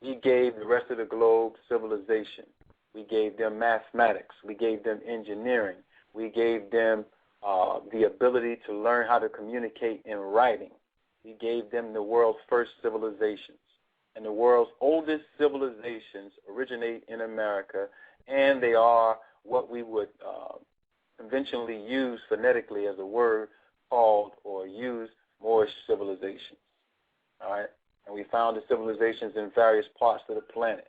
We gave the rest of the globe civilization. We gave them mathematics. We gave them engineering. We gave them the ability to learn how to communicate in writing. We gave them the world's first civilizations. And the world's oldest civilizations originate in America, and they are what we would conventionally use phonetically as a word called or used Moorish civilizations. All right? And we found the civilizations in various parts of the planet.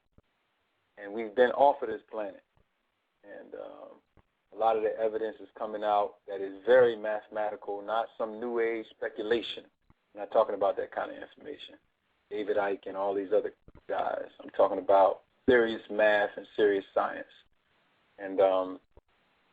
And we've been off of this planet. And a lot of the evidence is coming out that is very mathematical, not some new age speculation. I'm not talking about that kind of information. David I.N.K and all these other guys. I'm talking about serious math and serious science. And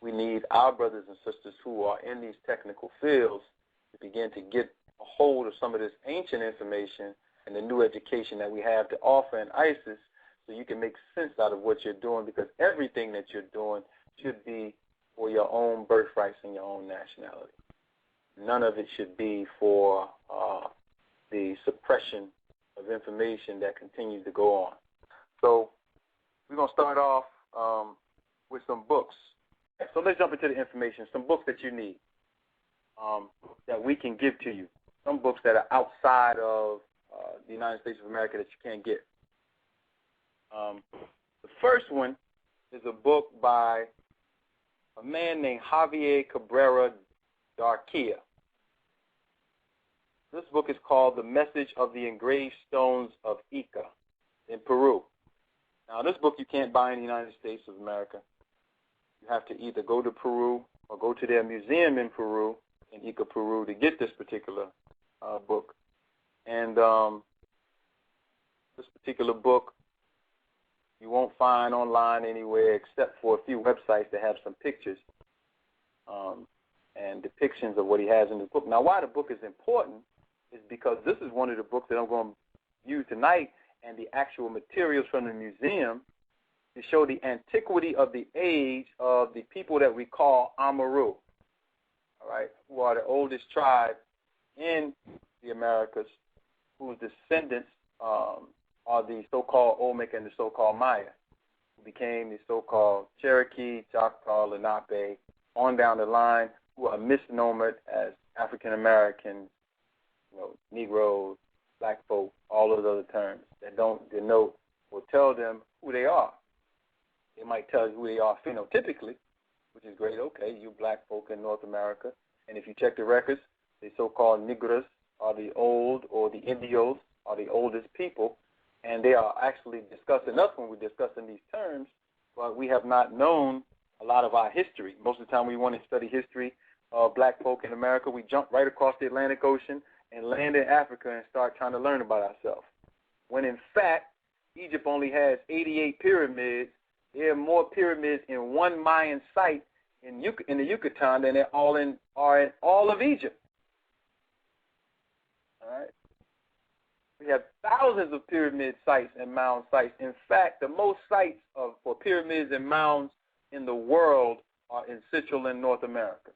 we need our brothers and sisters who are in these technical fields to begin to get a hold of some of this ancient information and the new education that we have to offer in ISIS, so you can make sense out of what you're doing, because everything that you're doing should be for your own birthrights and your own nationality. None of it should be for the suppression of information that continues to go on. So we're going to start off with some books. So let's jump into the information, some books that you need that we can give to you, some books that are outside of the United States of America that you can't get. The first one is a book by a man named Javier Cabrera Darquia. This book is called The Message of the Engraved Stones of I.N.K in Peru. Now, this book you can't buy in the United States of America. You have to either go to Peru or go to their museum in Peru, in I.N.K, Peru, to get this particular book. And this particular book you won't find online anywhere except for a few websites that have some pictures and depictions of what he has in the book. Now, why the book is important is because this is one of the books that I'm going to use tonight, and the actual materials from the museum to show the antiquity of the age of the people that we call Amaru, all right, who are the oldest tribe in the Americas, whose descendants are the so-called Olmec and the so-called Maya, who became the so-called Cherokee, Choctaw, Lenape, on down the line, who are misnomered as African Americans, Negroes, black folk, all those other terms that don't denote or tell them who they are. They might tell you who they are phenotypically, which is great. Okay, you black folk in North America. And if you check the records, the so-called Negros are the old, or the Indios are the oldest people. And they are actually discussing us when we're discussing these terms, but we have not known a lot of our history. Most of the time we want to study history of black folk in America, we jump right across the Atlantic Ocean and land in Africa and start trying to learn about ourselves. When in fact, Egypt only has 88 pyramids. There are more pyramids in one Mayan site in the Yucatan than there are in all of Egypt. All right? We have thousands of pyramid sites and mound sites. In fact, the most sites for pyramids and mounds in the world are in Central and North America.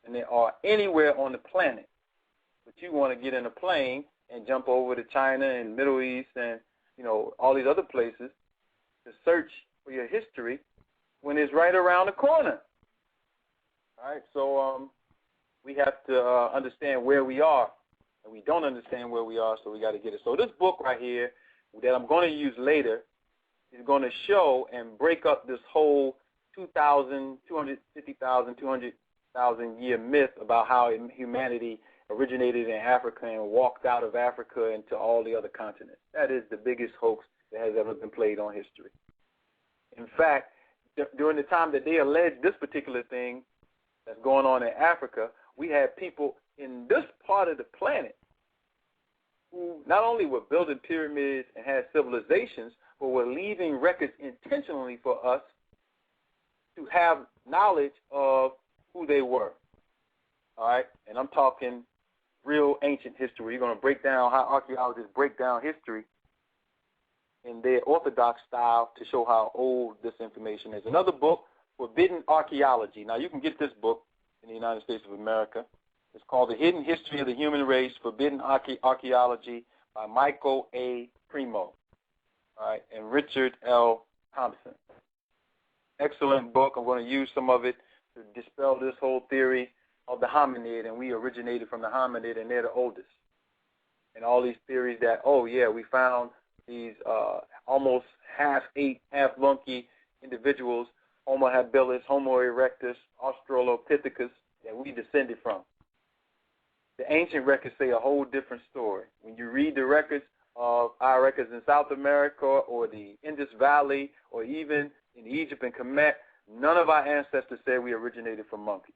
And they are anywhere on the planet. But you want to get in a plane and jump over to China and Middle East and, all these other places to search for your history when it's right around the corner. All right, so we have to understand where we are. And we don't understand where we are, so we got to get it. So this book right here that I'm going to use later is going to show and break up this whole 250,000, 200,000 year myth about how humanity originated in Africa and walked out of Africa into all the other continents. That is the biggest hoax that has ever been played on history. In fact, during the time that they alleged this particular thing that's going on in Africa, we had people in this part of the planet who not only were building pyramids and had civilizations, but were leaving records intentionally for us to have knowledge of who they were. All right? And I'm talking real ancient history. We're going to break down how archaeologists break down history in their orthodox style to show how old this information is. Another book, Forbidden Archaeology. Now, you can get this book in the United States of America. It's called The Hidden History of the Human Race, Forbidden Archaeology by Michael A. Primo. all right, and Richard L. Thompson. Excellent book. I'm going to use some of it to dispel this whole theory of the hominid, and we originated from the hominid, and they're the oldest. And all these theories that, oh, yeah, we found these almost half-ape, half-monkey individuals, Homo habilis, Homo erectus, Australopithecus, that we descended from. The ancient records say a whole different story. When you read the records of our records in South America or the Indus Valley or even in Egypt and Kemet, none of our ancestors said we originated from monkeys.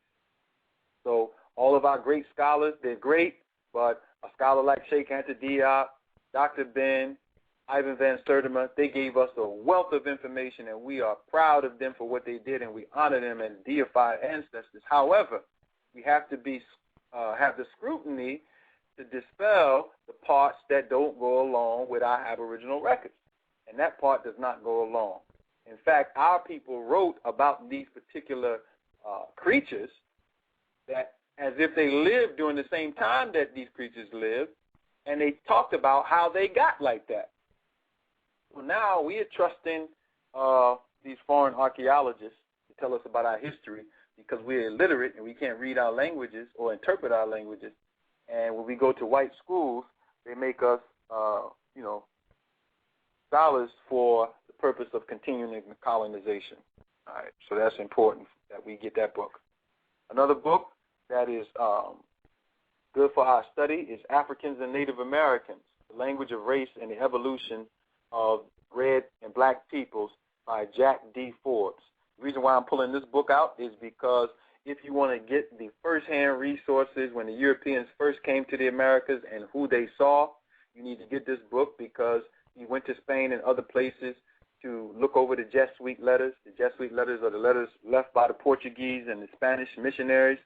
So all of our great scholars, they're great, but a scholar like Sheikh Anta Diop, Dr. Ben, Ivan Van Sertima, they gave us a wealth of information, and we are proud of them for what they did, and we honor them as deified ancestors. However, we have to have the scrutiny to dispel the parts that don't go along with our Aboriginal records, and that part does not go along. In fact, our people wrote about these particular creatures that as if they lived during the same time that these creatures lived, and they talked about how they got like that. So now we are trusting these foreign archaeologists to tell us about our history because we're illiterate and we can't read our languages or interpret our languages. And when we go to white schools, they make us, scholars for the purpose of continuing colonization. All right, so that's important that we get that book. Another book that is good for our study is Africans and Native Americans, The Language of Race and the Evolution of Red and Black Peoples by Jack D. Forbes. The reason why I'm pulling this book out is because if you want to get the first-hand resources when the Europeans first came to the Americas and who they saw, you need to get this book because he went to Spain and other places to look over the Jesuit letters. The Jesuit letters are the letters left by the Portuguese and the Spanish missionaries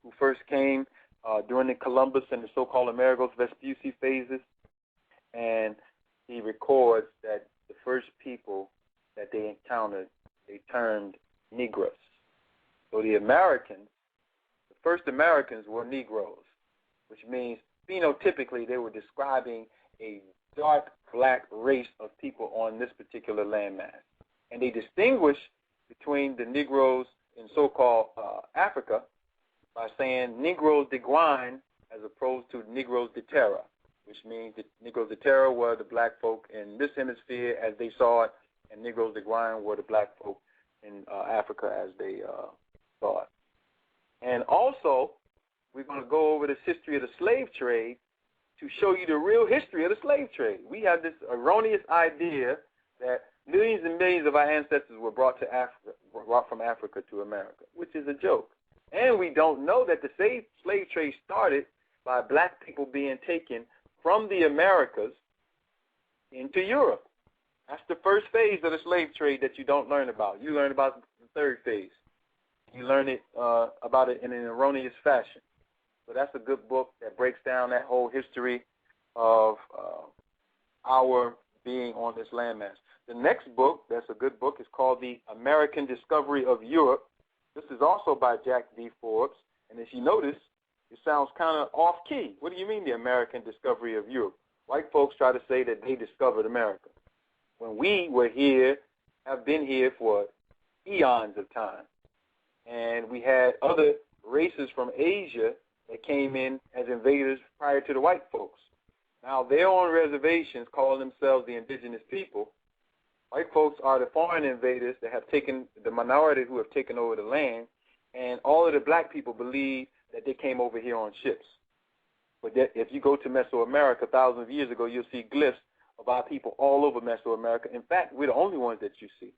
who first came during the Columbus and the so-called Amerigos Vespucci phases. And he records that the first people that they encountered, they termed Negroes. So the Americans, the first Americans were Negroes, which means phenotypically they were describing a dark black race of people on this particular landmass. And they distinguish between the Negroes in so-called Africa by saying Negroes de Guine as opposed to Negroes de Terra, which means that Negroes de Terra were the black folk in this hemisphere as they saw it, and Negroes de Guine were the black folk in Africa as they saw it. And also, we're going to go over this history of the slave trade to show you the real history of the slave trade. We have this erroneous idea that millions and millions of our ancestors were brought from Africa to America, which is a joke. And we don't know that the slave trade started by black people being taken from the Americas into Europe. That's the first phase of the slave trade that you don't learn about. You learn about the third phase. You learn it about it in an erroneous fashion. So that's a good book that breaks down that whole history of our being on this landmass. The next book that's a good book is called The American Discovery of Europe. This is also by Jack D. Forbes. And as you notice, it sounds kind of off-key. What do you mean, The American Discovery of Europe? White folks try to say that they discovered America, when we were here, have been here for eons of time. And we had other races from Asia that came in as invaders prior to the white folks. Now, they're on reservations calling themselves the indigenous people. White folks are the foreign invaders that have taken, the minority who have taken over the land, and all of the black people believe that they came over here on ships. But that if you go to Mesoamerica thousands of years ago, you'll see glyphs of our people all over Mesoamerica. In fact, we're the only ones that you see.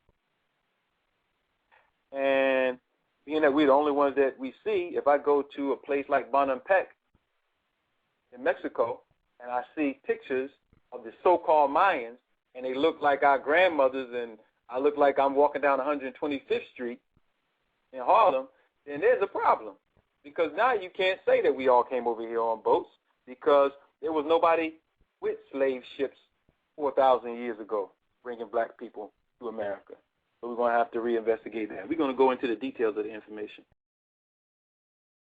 And being that we're the only ones that we see, if I go to a place like Bonampak in Mexico and I see pictures of the so-called Mayans and they look like our grandmothers and I look like I'm walking down 125th Street in Harlem, then there's a problem. Because now you can't say that we all came over here on boats because there was nobody with slave ships 4,000 years ago bringing black people to America. So we're going to have to reinvestigate that. We're going to go into the details of the information.